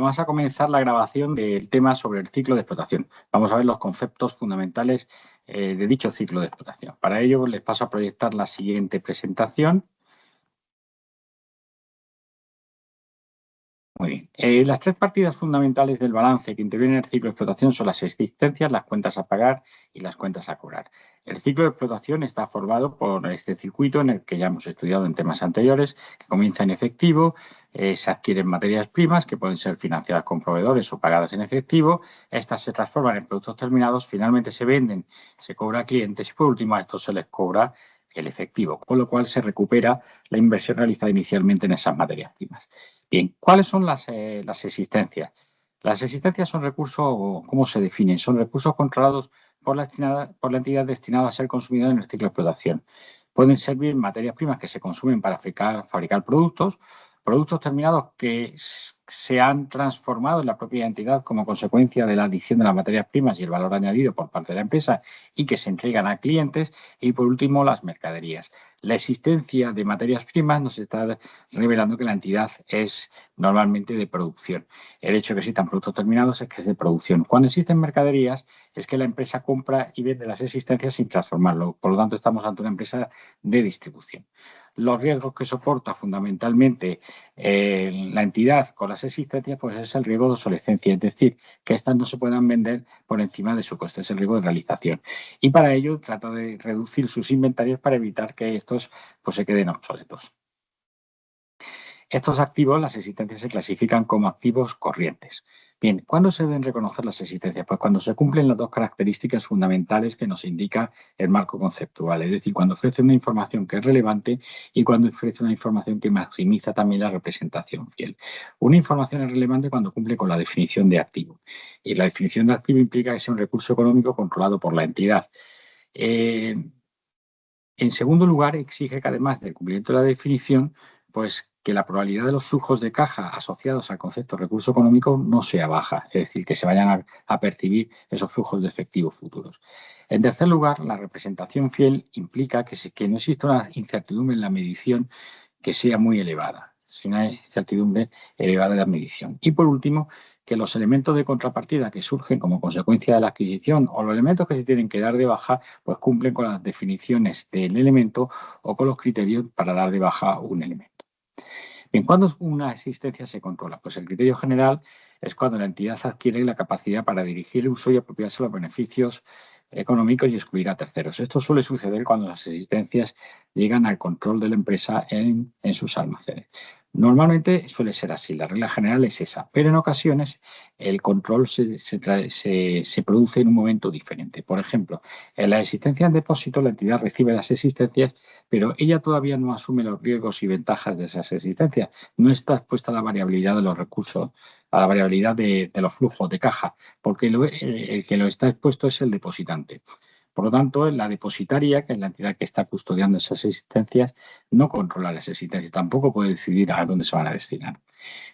Vamos a comenzar la grabación del tema sobre el ciclo de explotación. Vamos a ver los conceptos fundamentales de dicho ciclo de explotación. Para ello les paso a proyectar la siguiente presentación. Muy bien. Las tres partidas fundamentales del balance que intervienen en el ciclo de explotación son las existencias, las cuentas a pagar y las cuentas a cobrar. El ciclo de explotación está formado por este circuito en el que ya hemos estudiado en temas anteriores, que comienza en efectivo, se adquieren materias primas que pueden ser financiadas con proveedores o pagadas en efectivo, estas se transforman en productos terminados, finalmente se venden, se cobra a clientes y por último a estos se les cobra el efectivo, con lo cual se recupera la inversión realizada inicialmente en esas materias primas. Bien, ¿cuáles son las existencias? Las existencias son recursos, ¿cómo se definen? Son recursos controlados por la entidad destinados a ser consumidos en el ciclo de explotación. Pueden servir materias primas que se consumen para fabricar productos terminados que se han transformado en la propia entidad como consecuencia de la adición de las materias primas y el valor añadido por parte de la empresa y que se entregan a clientes. Y por último, las mercaderías. La existencia de materias primas nos está revelando que la entidad es normalmente de producción. El hecho de que existan productos terminados es que es de producción. Cuando existen mercaderías es que la empresa compra y vende las existencias sin transformarlo. Por lo tanto, estamos ante una empresa de distribución. Los riesgos que soporta fundamentalmente la entidad con las existencias pues es el riesgo de obsolescencia, es decir, que estas no se puedan vender por encima de su coste, es el riesgo de realización. Y para ello trata de reducir sus inventarios para evitar que estos pues, se queden obsoletos. Estos activos, las existencias, se clasifican como activos corrientes. Bien, ¿cuándo se deben reconocer las existencias? Pues cuando se cumplen las dos características fundamentales que nos indica el marco conceptual, es decir, cuando ofrece una información que es relevante y cuando ofrece una información que maximiza también la representación fiel. Una información es relevante cuando cumple con la definición de activo. Y la definición de activo implica que sea un recurso económico controlado por la entidad. En segundo lugar, exige que además del cumplimiento de la definición, pues que la probabilidad de los flujos de caja asociados al concepto de recurso económico no sea baja, es decir, que se vayan a percibir esos flujos de efectivo futuros. En tercer lugar, la representación fiel implica que no exista una incertidumbre en la medición que sea muy elevada, sino una incertidumbre elevada en la medición. Y por último, que los elementos de contrapartida que surgen como consecuencia de la adquisición o los elementos que se tienen que dar de baja, pues cumplen con las definiciones del elemento o con los criterios para dar de baja un elemento. Bien, ¿cuándo una existencia se controla? Pues el criterio general es cuando la entidad adquiere la capacidad para dirigir el uso y apropiarse de los beneficios económicos y excluir a terceros. Esto suele suceder cuando las existencias llegan al control de la empresa en sus almacenes. Normalmente suele ser así, la regla general es esa, pero en ocasiones el control se produce en un momento diferente. Por ejemplo, en la existencia en depósito, la entidad recibe las existencias, pero ella todavía no asume los riesgos y ventajas de esas existencias. No está expuesta a la variabilidad de los recursos, a la variabilidad de los flujos de caja, porque el que lo está expuesto es el depositante. Por lo tanto, la depositaria, que es la entidad que está custodiando esas existencias, no controla las existencias, tampoco puede decidir a dónde se van a destinar.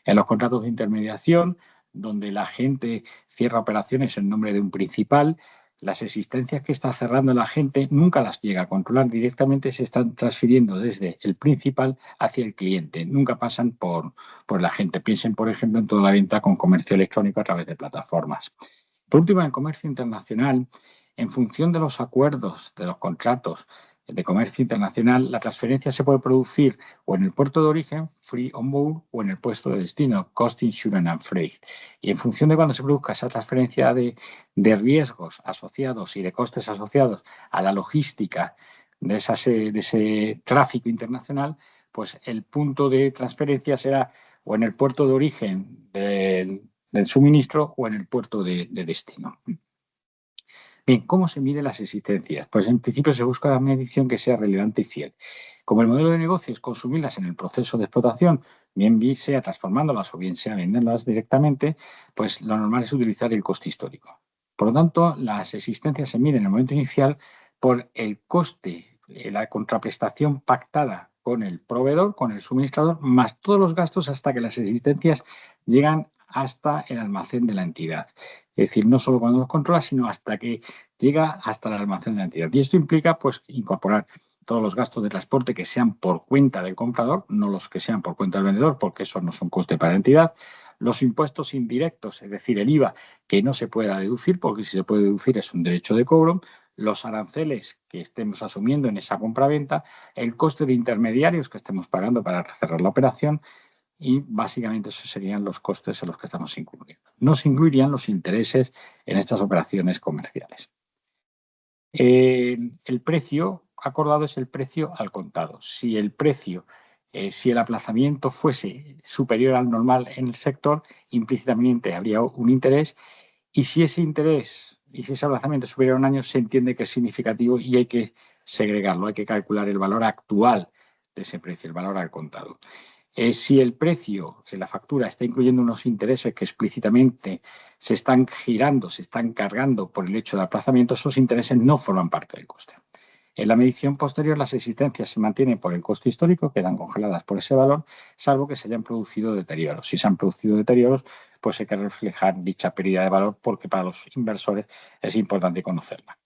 En los contratos de intermediación, donde la gente cierra operaciones en nombre de un principal, las existencias que está cerrando la gente nunca las llega a controlar, directamente se están transfiriendo desde el principal hacia el cliente, nunca pasan por la gente. Piensen, por ejemplo, en toda la venta con comercio electrónico a través de plataformas. Por último, en el comercio internacional, en función de los acuerdos, de los contratos de comercio internacional, la transferencia se puede producir o en el puerto de origen, free on board, o en el puesto de destino, cost, insurance and freight. Y en función de cuando se produzca esa transferencia de riesgos asociados y de costes asociados a la logística de ese tráfico internacional, pues el punto de transferencia será o en el puerto de origen del suministro o en el puerto de destino. Bien, ¿cómo se miden las existencias? Pues en principio se busca una medición que sea relevante y fiel. Como el modelo de negocio es consumirlas en el proceso de explotación, bien sea transformándolas o bien sea venderlas directamente, pues lo normal es utilizar el coste histórico. Por lo tanto, las existencias se miden en el momento inicial por el coste, la contraprestación pactada con el proveedor, con el suministrador, más todos los gastos hasta que las existencias llegan hasta el almacén de la entidad. Es decir, no solo cuando los controla, sino hasta que llega hasta el almacén de la entidad. Y esto implica pues, incorporar todos los gastos de transporte que sean por cuenta del comprador, no los que sean por cuenta del vendedor, porque eso no es un coste para la entidad, Los impuestos indirectos, es decir, el IVA, que no se pueda deducir, porque si se puede deducir es un derecho de cobro, los aranceles que estemos asumiendo en esa compraventa, el coste de intermediarios que estemos pagando para cerrar la operación y básicamente esos serían los costes en los que estamos incurriendo. No se incluirían los intereses en estas operaciones comerciales. El precio acordado es el precio al contado. Si el precio, si el aplazamiento fuese superior al normal en el sector, implícitamente habría un interés, y si ese interés y si ese aplazamiento es superior a un año, se entiende que es significativo y hay que segregarlo, hay que calcular el valor actual de ese precio, el valor al contado. Si el precio en la factura está incluyendo unos intereses que explícitamente se están girando, se están cargando por el hecho de aplazamiento, esos intereses no forman parte del coste. En la medición posterior, las existencias se mantienen por el coste histórico, quedan congeladas por ese valor, salvo que se hayan producido deterioros. Si se han producido deterioros, pues hay que reflejar dicha pérdida de valor, porque para los inversores es importante conocerla.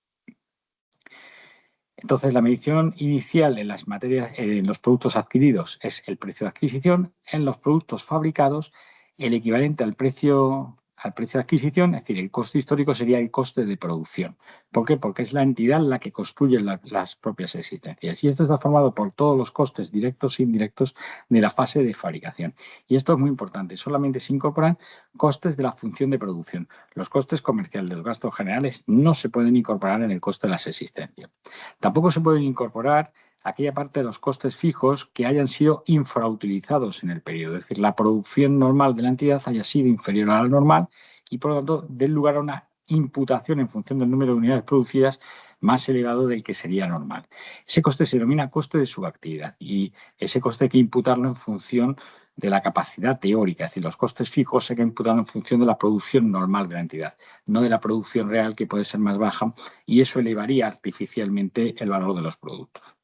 Entonces, la medición inicial en las materias, en los productos adquiridos es el precio de adquisición. En los productos fabricados, el equivalente al precio de adquisición, es decir, el coste histórico sería el coste de producción. ¿Por qué? Porque es la entidad la que construye las propias existencias. Y esto está formado por todos los costes directos e indirectos de la fase de fabricación. Y esto es muy importante. Solamente se incorporan costes de la función de producción. Los costes comerciales, los gastos generales, no se pueden incorporar en el coste de las existencias. Tampoco se pueden incorporar aquella parte de los costes fijos que hayan sido infrautilizados en el periodo, es decir, la producción normal de la entidad haya sido inferior a la normal y, por lo tanto, dé lugar a una imputación en función del número de unidades producidas más elevado del que sería normal. Ese coste se denomina coste de subactividad y ese coste hay que imputarlo en función de la capacidad teórica, es decir, los costes fijos hay que imputarlo en función de la producción normal de la entidad, no de la producción real, que puede ser más baja, y eso elevaría artificialmente el valor de los productos.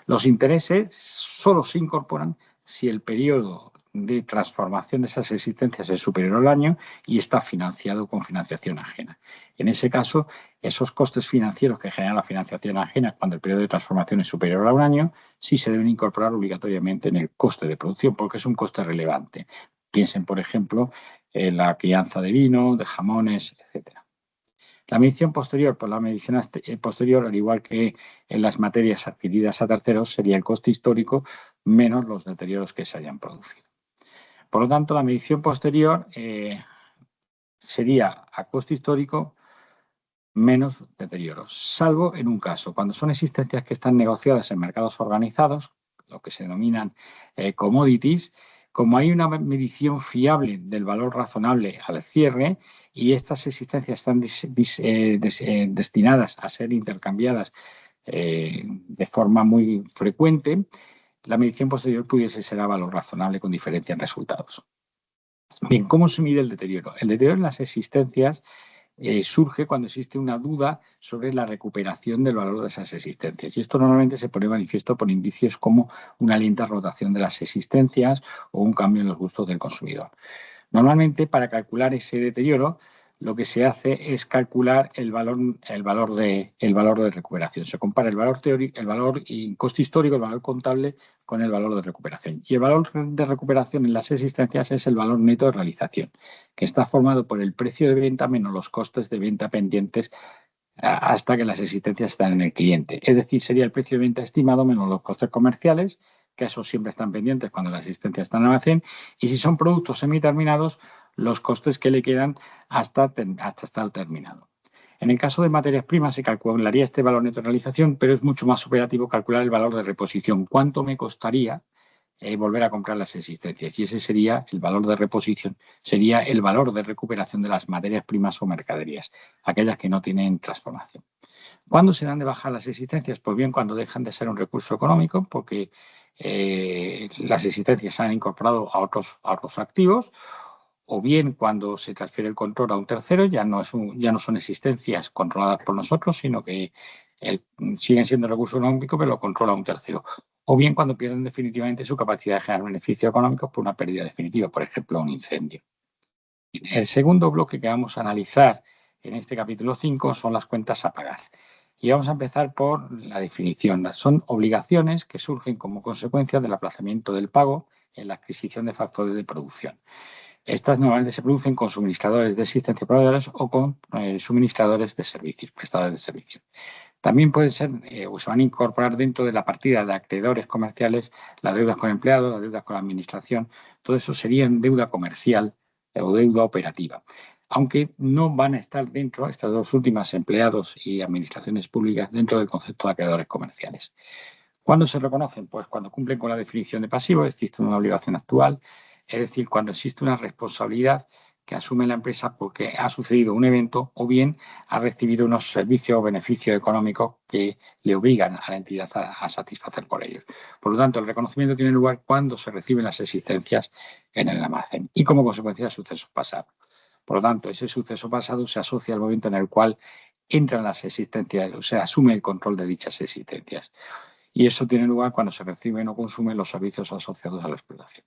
Los intereses solo se incorporan si el periodo de transformación de esas existencias es superior al año y está financiado con financiación ajena. En ese caso, esos costes financieros que genera la financiación ajena cuando el periodo de transformación es superior a un año, sí se deben incorporar obligatoriamente en el coste de producción, porque es un coste relevante. Piensen, por ejemplo, en la crianza de vino, de jamones, etcétera. La medición posterior, por la medición posterior, al igual que en las materias adquiridas a terceros, sería el coste histórico menos los deterioros que se hayan producido. Por lo tanto, la medición posterior sería a coste histórico menos deterioros, salvo en un caso, cuando son existencias que están negociadas en mercados organizados, lo que se denominan commodities. Como hay una medición fiable del valor razonable al cierre y estas existencias están destinadas a ser intercambiadas de forma muy frecuente, la medición posterior pudiese ser a valor razonable con diferencia en resultados. Bien, ¿cómo se mide el deterioro? El deterioro en las existencias surge cuando existe una duda sobre la recuperación del valor de esas existencias. Y esto normalmente se pone manifiesto por indicios como una lenta rotación de las existencias o un cambio en los gustos del consumidor. Normalmente, para calcular ese deterioro, lo que se hace es calcular el valor de recuperación. Se compara el valor teórico, el valor y coste histórico, el valor contable con el valor de recuperación. Y el valor de recuperación en las existencias es el valor neto de realización, que está formado por el precio de venta menos los costes de venta pendientes hasta que las existencias están en el cliente. Es decir, sería el precio de venta estimado menos los costes comerciales, que esos siempre están pendientes cuando las existencias están en almacén, y si son productos semiterminados, los costes que le quedan hasta estar terminado. En el caso de materias primas se calcularía este valor neto de realización, pero es mucho más operativo calcular el valor de reposición. ¿Cuánto me costaría volver a comprar las existencias? Y ese sería el valor de reposición, sería el valor de recuperación de las materias primas o mercaderías, aquellas que no tienen transformación. ¿Cuándo se dan de baja las existencias? Pues bien, cuando dejan de ser un recurso económico, porque las existencias se han incorporado a otros activos, o bien cuando se transfiere el control a un tercero, ya no son existencias controladas por nosotros, sino que siguen siendo recursos económicos, pero lo controla un tercero. O bien cuando pierden definitivamente su capacidad de generar beneficios económicos por una pérdida definitiva, por ejemplo, un incendio. El segundo bloque que vamos a analizar en este capítulo 5 son las cuentas a pagar. Y vamos a empezar por la definición. Son obligaciones que surgen como consecuencia del aplazamiento del pago en la adquisición de factores de producción. Estas normalmente se producen con suministradores de existencia proveedores o con suministradores de servicios, prestadores de servicios. También pueden ser o se van a incorporar dentro de la partida de acreedores comerciales las deudas con empleados, las deudas con la administración. Todo eso sería deuda comercial o deuda operativa. Aunque no van a estar dentro, estas dos últimas, empleados y administraciones públicas, dentro del concepto de acreedores comerciales. ¿Cuándo se reconocen? Pues cuando cumplen con la definición de pasivo, existe una obligación actual, es decir, cuando existe una responsabilidad que asume la empresa porque ha sucedido un evento o bien ha recibido unos servicios o beneficios económicos que le obligan a la entidad a satisfacer por ellos. Por lo tanto, el reconocimiento tiene lugar cuando se reciben las existencias en el almacén y como consecuencia de sucesos pasados. Por lo tanto, ese suceso pasado se asocia al momento en el cual entran las existencias, o sea, asume el control de dichas existencias. Y eso tiene lugar cuando se reciben o consumen los servicios asociados a la explotación.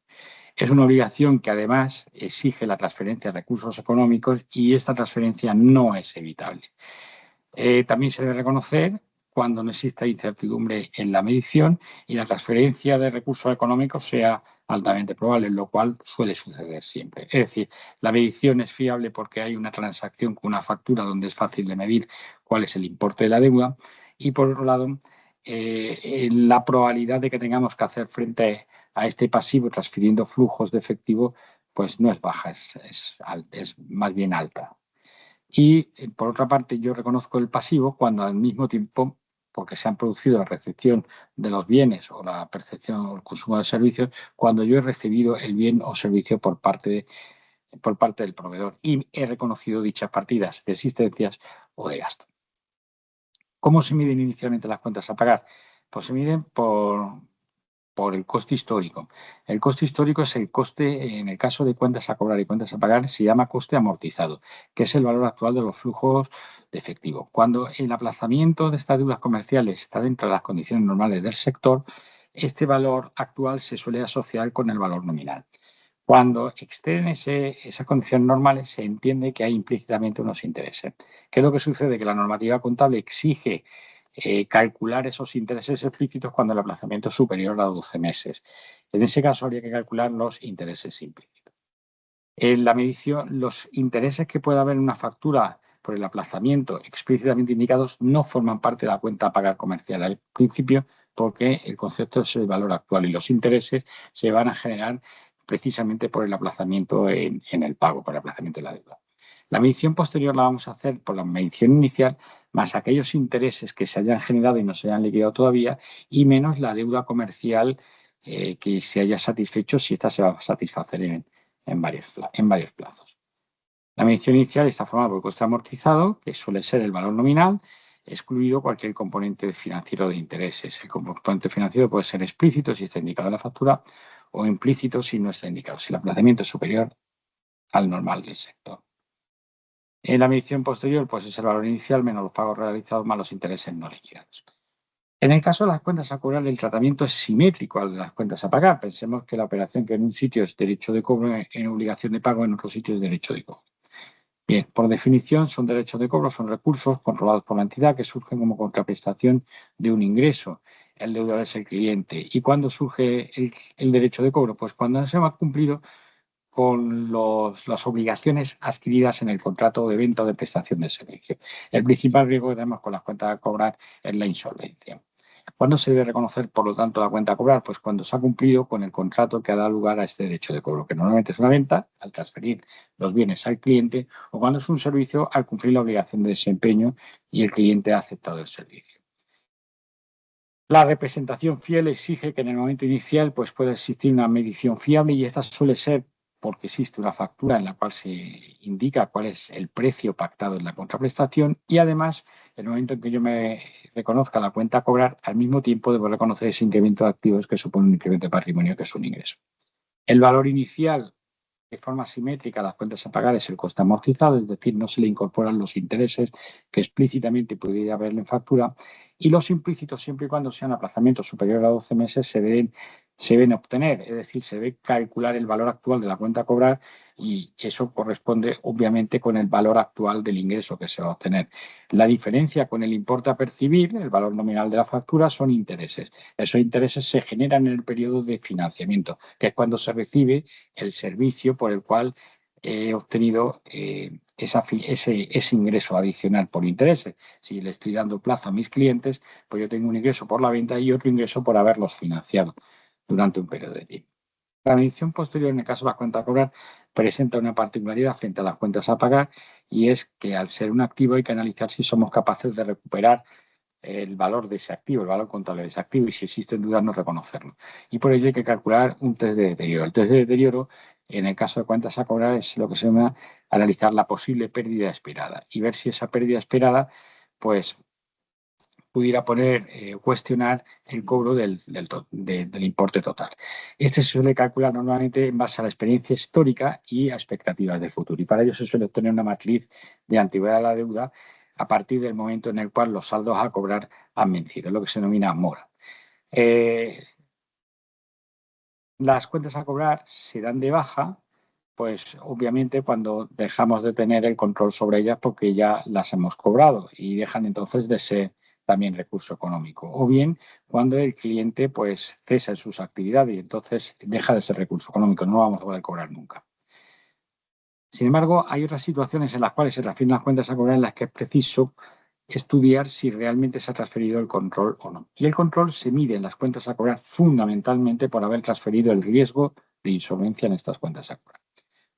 Es una obligación que además exige la transferencia de recursos económicos y esta transferencia no es evitable. También se debe reconocer cuando no exista incertidumbre en la medición y la transferencia de recursos económicos sea altamente probable, lo cual suele suceder siempre. Es decir, la medición es fiable porque hay una transacción con una factura donde es fácil de medir cuál es el importe de la deuda y, por otro lado, la probabilidad de que tengamos que hacer frente a este pasivo transfiriendo flujos de efectivo pues no es baja, es más bien alta. Y, por otra parte, yo reconozco el pasivo cuando al mismo tiempo, porque se han producido la recepción de los bienes o la percepción o el consumo de servicios, cuando yo he recibido el bien o servicio por parte del proveedor y he reconocido dichas partidas de existencias o de gasto. ¿Cómo se miden inicialmente las cuentas a pagar? Pues se miden por el coste histórico. El coste histórico es el coste, en el caso de cuentas a cobrar y cuentas a pagar, se llama coste amortizado, que es el valor actual de los flujos de efectivo. Cuando el aplazamiento de estas deudas comerciales está dentro de las condiciones normales del sector, este valor actual se suele asociar con el valor nominal. Cuando exceden esas condiciones normales, se entiende que hay implícitamente unos intereses. ¿Qué es lo que sucede? Que la normativa contable exige calcular esos intereses explícitos cuando el aplazamiento es superior a 12 meses. En ese caso, habría que calcular los intereses implícitos. En la medición, los intereses que pueda haber en una factura por el aplazamiento explícitamente indicados no forman parte de la cuenta a pagar comercial al principio, porque el concepto es el valor actual y los intereses se van a generar precisamente por el aplazamiento en el pago, por el aplazamiento de la deuda. La medición posterior la vamos a hacer por la medición inicial, más aquellos intereses que se hayan generado y no se hayan liquidado todavía, y menos la deuda comercial que se haya satisfecho, si esta se va a satisfacer en varios plazos. La medición inicial está formada por el coste amortizado, que suele ser el valor nominal, excluido cualquier componente financiero de intereses. El componente financiero puede ser explícito si está indicado en la factura o implícito si no está indicado, si el aplazamiento es superior al normal del sector. En la medición posterior, pues es el valor inicial menos los pagos realizados más los intereses no liquidados. En el caso de las cuentas a cobrar, el tratamiento es simétrico al de las cuentas a pagar. Pensemos que la operación que en un sitio es derecho de cobro, en obligación de pago, en otro sitio es derecho de cobro. Bien, por definición, son derechos de cobro, son recursos controlados por la entidad que surgen como contraprestación de un ingreso. El deudor es el cliente. ¿Y cuándo surge el derecho de cobro? Pues cuando se ha cumplido con las obligaciones adquiridas en el contrato de venta o de prestación de servicio. El principal riesgo que tenemos con las cuentas a cobrar es la insolvencia. ¿Cuándo se debe reconocer, por lo tanto, la cuenta a cobrar? Pues cuando se ha cumplido con el contrato que ha dado lugar a este derecho de cobro, que normalmente es una venta, al transferir los bienes al cliente, o cuando es un servicio, al cumplir la obligación de desempeño y el cliente ha aceptado el servicio. La representación fiel exige que en el momento inicial pues, pueda existir una medición fiable y esta suele ser porque existe una factura en la cual se indica cuál es el precio pactado en la contraprestación y además, en el momento en que yo me reconozca la cuenta a cobrar, al mismo tiempo debo reconocer ese incremento de activos que supone un incremento de patrimonio, que es un ingreso. El valor inicial, de forma simétrica, a las cuentas a pagar es el coste amortizado, es decir, no se le incorporan los intereses que explícitamente pudiera haber en factura, y los implícitos, siempre y cuando sean aplazamientos superiores a 12 meses, se deben se deben obtener, es decir, se debe calcular el valor actual de la cuenta a cobrar y eso corresponde obviamente con el valor actual del ingreso que se va a obtener. La diferencia con el importe a percibir, el valor nominal de la factura, son intereses. Esos intereses se generan en el periodo de financiamiento, que es cuando se recibe el servicio por el cual he obtenido ese ingreso adicional por intereses. Si le estoy dando plazo a mis clientes, pues yo tengo un ingreso por la venta y otro ingreso por haberlos financiado durante un periodo de tiempo. La medición posterior, en el caso de las cuentas a cobrar, presenta una particularidad frente a las cuentas a pagar y es que al ser un activo hay que analizar si somos capaces de recuperar el valor de ese activo, el valor contable de ese activo y si existen dudas no reconocerlo. Y por ello hay que calcular un test de deterioro. El test de deterioro, en el caso de cuentas a cobrar, es lo que se llama analizar la posible pérdida esperada y ver si esa pérdida esperada, pues pudiera cuestionar el cobro del importe total. Este se suele calcular normalmente en base a la experiencia histórica y a expectativas de futuro. Y para ello se suele obtener una matriz de antigüedad de la deuda a partir del momento en el cual los saldos a cobrar han vencido, lo que se denomina mora. Las cuentas a cobrar se dan de baja, pues obviamente cuando dejamos de tener el control sobre ellas porque ya las hemos cobrado y dejan entonces de ser también recurso económico. O bien cuando el cliente pues cesa en sus actividades y entonces deja de ser recurso económico, no lo vamos a poder cobrar nunca. Sin embargo, hay otras situaciones en las cuales se refieren las cuentas a cobrar en las que es preciso estudiar si realmente se ha transferido el control o no. Y el control se mide en las cuentas a cobrar fundamentalmente por haber transferido el riesgo de insolvencia en estas cuentas a cobrar.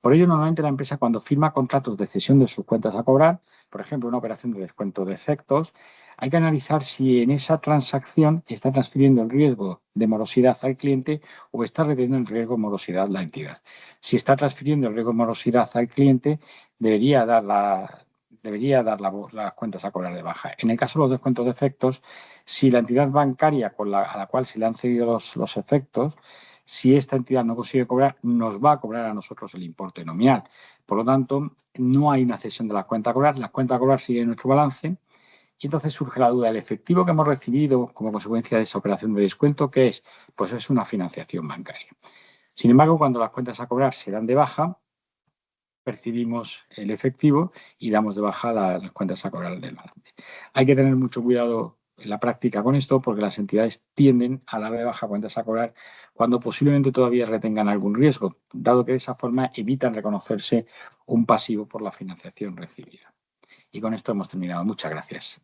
Por ello, normalmente la empresa cuando firma contratos de cesión de sus cuentas a cobrar, por ejemplo, una operación de descuento de efectos, hay que analizar si en esa transacción está transfiriendo el riesgo de morosidad al cliente o está reteniendo el riesgo de morosidad la entidad. Si está transfiriendo el riesgo de morosidad al cliente, debería dar las cuentas a cobrar de baja. En el caso de los descuentos de efectos, si la entidad bancaria a la cual se le han cedido los efectos, si esta entidad no consigue cobrar, nos va a cobrar a nosotros el importe nominal. Por lo tanto, no hay una cesión de la cuenta a cobrar, la cuenta a cobrar sigue en nuestro balance y entonces surge la duda, ¿el efectivo que hemos recibido como consecuencia de esa operación de descuento qué es? Pues es una financiación bancaria. Sin embargo, cuando las cuentas a cobrar se dan de baja, percibimos el efectivo y damos de baja las cuentas a cobrar del balance. Hay que tener mucho cuidado en la práctica con esto porque las entidades tienden a dar de baja cuentas a cobrar cuando posiblemente todavía retengan algún riesgo, dado que de esa forma evitan reconocerse un pasivo por la financiación recibida. Y con esto hemos terminado. Muchas gracias.